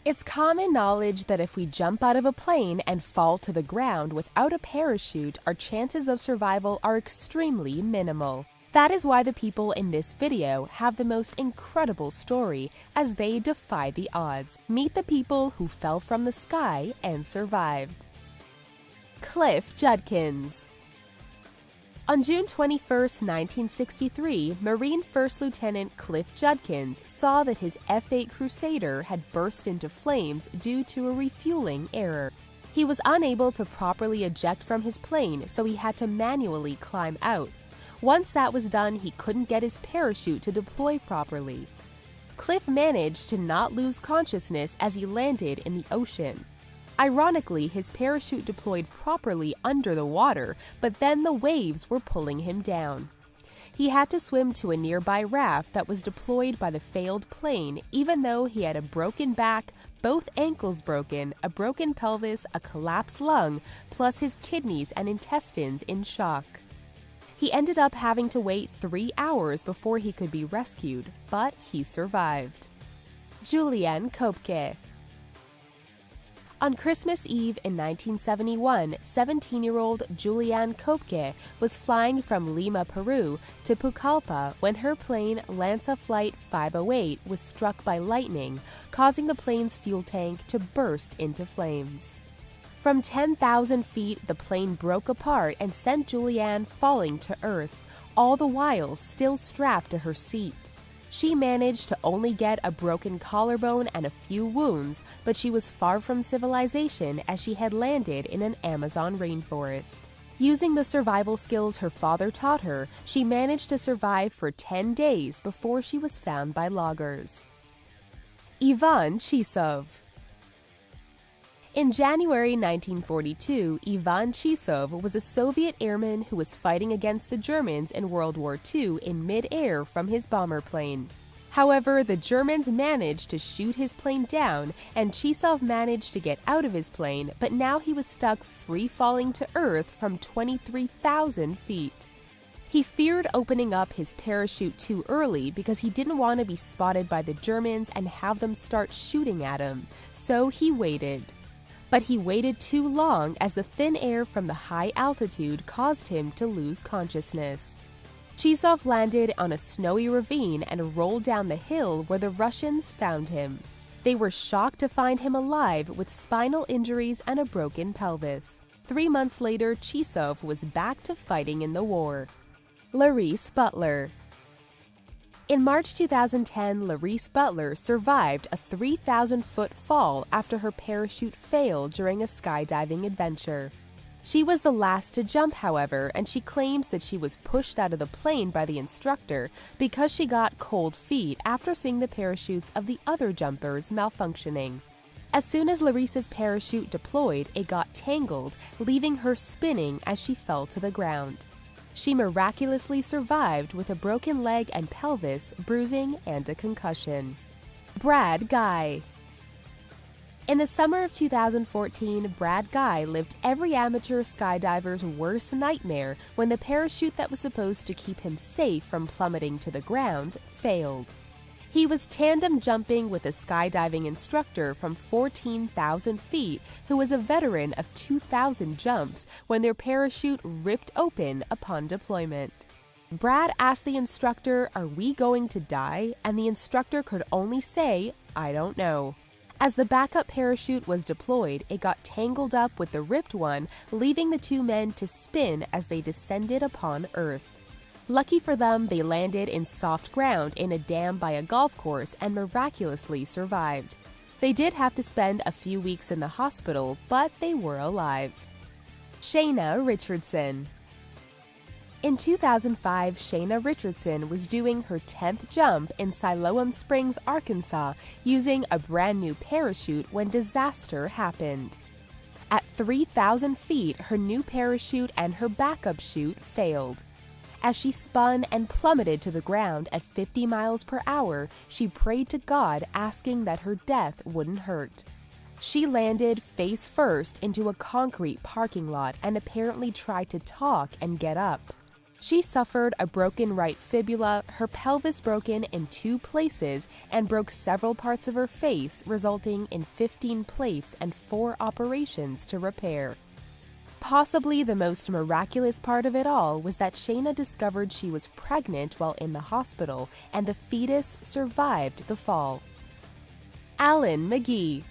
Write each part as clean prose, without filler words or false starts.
It's common knowledge that if we jump out of a plane and fall to the ground without a parachute, our chances of survival are extremely minimal. That is why the people in this video have the most incredible story as they defy the odds. Meet the people who fell from the sky and survived. Cliff Judkins. On June 21, 1963, Marine First Lieutenant Cliff Judkins saw that his F-8 Crusader had burst into flames due to a refueling error. He was unable to properly eject from his plane, so he had to manually climb out. Once that was done, he couldn't get his parachute to deploy properly. Cliff managed to not lose consciousness as he landed in the ocean. Ironically, his parachute deployed properly under the water, but then the waves were pulling him down. He had to swim to a nearby raft that was deployed by the failed plane, even though he had a broken back, both ankles broken, a broken pelvis, a collapsed lung, plus his kidneys and intestines in shock. He ended up having to wait 3 hours before he could be rescued, but he survived. Julian Koepke. On Christmas Eve in 1971, 17-year-old Julian Koepke was flying from Lima, Peru to Pucallpa when her plane Lanza Flight 508 was struck by lightning, causing the plane's fuel tank to burst into flames. From 10,000 feet, the plane broke apart and sent Julianne falling to earth, all the while still strapped to her seat. She managed to only get a broken collarbone and a few wounds, but she was far from civilization as she had landed in an Amazon rainforest. Using the survival skills her father taught her, she managed to survive for 10 days before she was found by loggers. Ivan Chisov. In January 1942, Ivan Chisov was a Soviet airman who was fighting against the Germans in World War II in mid-air from his bomber plane. However, the Germans managed to shoot his plane down, and Chisov managed to get out of his plane, but now he was stuck free-falling to Earth from 23,000 feet. He feared opening up his parachute too early because he didn't want to be spotted by the Germans and have them start shooting at him, so he waited. But he waited too long as the thin air from the high altitude caused him to lose consciousness. Chisov landed on a snowy ravine and rolled down the hill where the Russians found him. They were shocked to find him alive with spinal injuries and a broken pelvis. 3 months later, Chisov was back to fighting in the war. Larisse Butler. In March 2010, Larisse Butler survived a 3,000-foot fall after her parachute failed during a skydiving adventure. She was the last to jump, however, and she claims that she was pushed out of the plane by the instructor because she got cold feet after seeing the parachutes of the other jumpers malfunctioning. As soon as Larisse's parachute deployed, it got tangled, leaving her spinning as she fell to the ground. She miraculously survived with a broken leg and pelvis, bruising, and a concussion. Brad Guy. In the summer of 2014, Brad Guy lived every amateur skydiver's worst nightmare when the parachute that was supposed to keep him safe from plummeting to the ground failed. He was tandem jumping with a skydiving instructor from 14,000 feet who was a veteran of 2,000 jumps when their parachute ripped open upon deployment. Brad asked the instructor, "Are we going to die?" And the instructor could only say, "I don't know." As the backup parachute was deployed, it got tangled up with the ripped one, leaving the two men to spin as they descended upon Earth. Lucky for them, they landed in soft ground in a dam by a golf course and miraculously survived. They did have to spend a few weeks in the hospital, but they were alive. Shayna Richardson. In 2005, Shayna Richardson was doing her 10th jump in Siloam Springs, Arkansas, using a brand new parachute when disaster happened. At 3,000 feet, her new parachute and her backup chute failed. As she spun and plummeted to the ground at 50 miles per hour, she prayed to God, asking that her death wouldn't hurt. She landed face first into a concrete parking lot and apparently tried to talk and get up. She suffered a broken right fibula, her pelvis broken in 2 places, and broke several parts of her face, resulting in 15 plates and 4 operations to repair. Possibly the most miraculous part of it all was that Shayna discovered she was pregnant while in the hospital, and the fetus survived the fall. Alan McGee.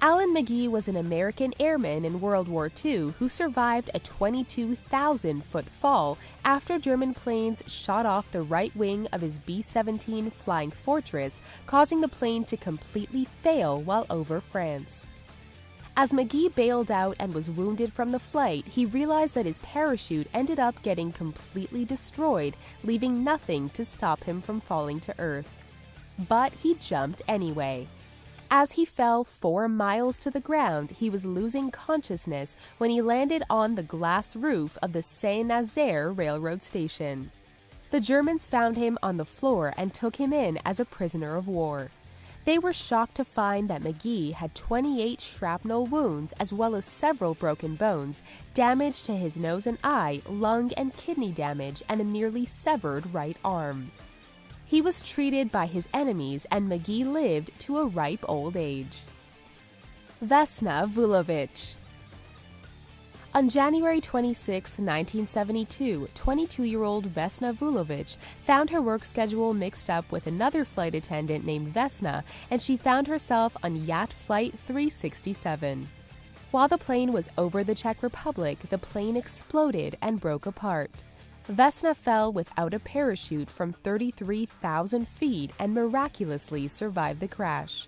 Alan McGee was an American airman in World War II who survived a 22,000-foot fall after German planes shot off the right wing of his B-17 Flying Fortress, causing the plane to completely fail while over France. As McGee bailed out and was wounded from the flight, he realized that his parachute ended up getting completely destroyed, leaving nothing to stop him from falling to Earth. But he jumped anyway. As he fell 4 miles to the ground, he was losing consciousness when he landed on the glass roof of the Saint-Nazaire railroad station. The Germans found him on the floor and took him in as a prisoner of war. They were shocked to find that McGee had 28 shrapnel wounds as well as several broken bones, damage to his nose and eye, lung and kidney damage, and a nearly severed right arm. He was treated by his enemies, and McGee lived to a ripe old age. Vesna Vulovic. On January 26, 1972, 22-year-old Vesna Vulovic found her work schedule mixed up with another flight attendant named Vesna, and she found herself on Yacht Flight 367. While the plane was over the Czech Republic, the plane exploded and broke apart. Vesna fell without a parachute from 33,000 feet and miraculously survived the crash.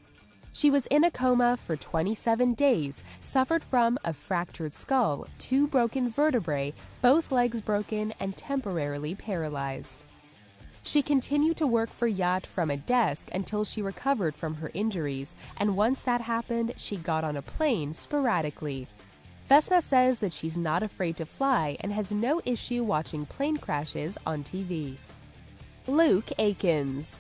She was in a coma for 27 days, suffered from a fractured skull, 2 broken vertebrae, both legs broken, and temporarily paralyzed. She continued to work for Yacht from a desk until she recovered from her injuries, and once that happened, she got on a plane sporadically. Vesna says that she's not afraid to fly and has no issue watching plane crashes on TV. Luke Akins.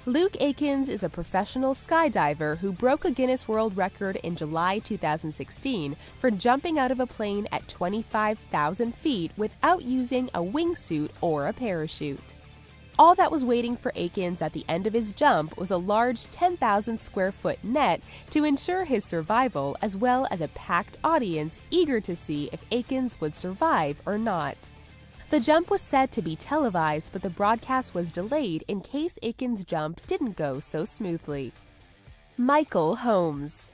Luke Akins is a professional skydiver who broke a Guinness World Record in July 2016 for jumping out of a plane at 25,000 feet without using a wingsuit or a parachute. All that was waiting for Akins at the end of his jump was a large 10,000 square foot net to ensure his survival, as well as a packed audience eager to see if Akins would survive or not. The jump was set to be televised, but the broadcast was delayed in case Akins' jump didn't go so smoothly. Michael Holmes.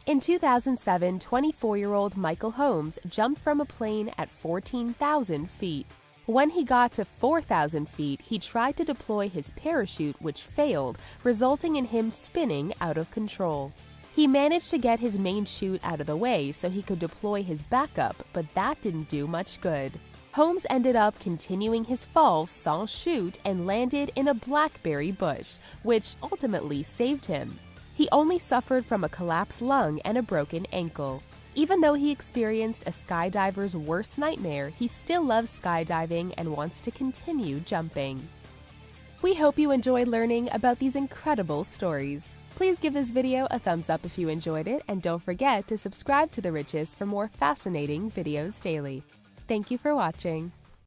In 2007, 24-year-old Michael Holmes jumped from a plane at 14,000 feet. When he got to 4,000 feet, he tried to deploy his parachute, which failed, resulting in him spinning out of control. He managed to get his main chute out of the way so he could deploy his backup, but that didn't do much good. Holmes ended up continuing his fall sans chute and landed in a blackberry bush, which ultimately saved him. He only suffered from a collapsed lung and a broken ankle. Even though he experienced a skydiver's worst nightmare, he still loves skydiving and wants to continue jumping. We hope you enjoyed learning about these incredible stories. Please give this video a thumbs up if you enjoyed it, and don't forget to subscribe to The Riches for more fascinating videos daily. Thank you for watching.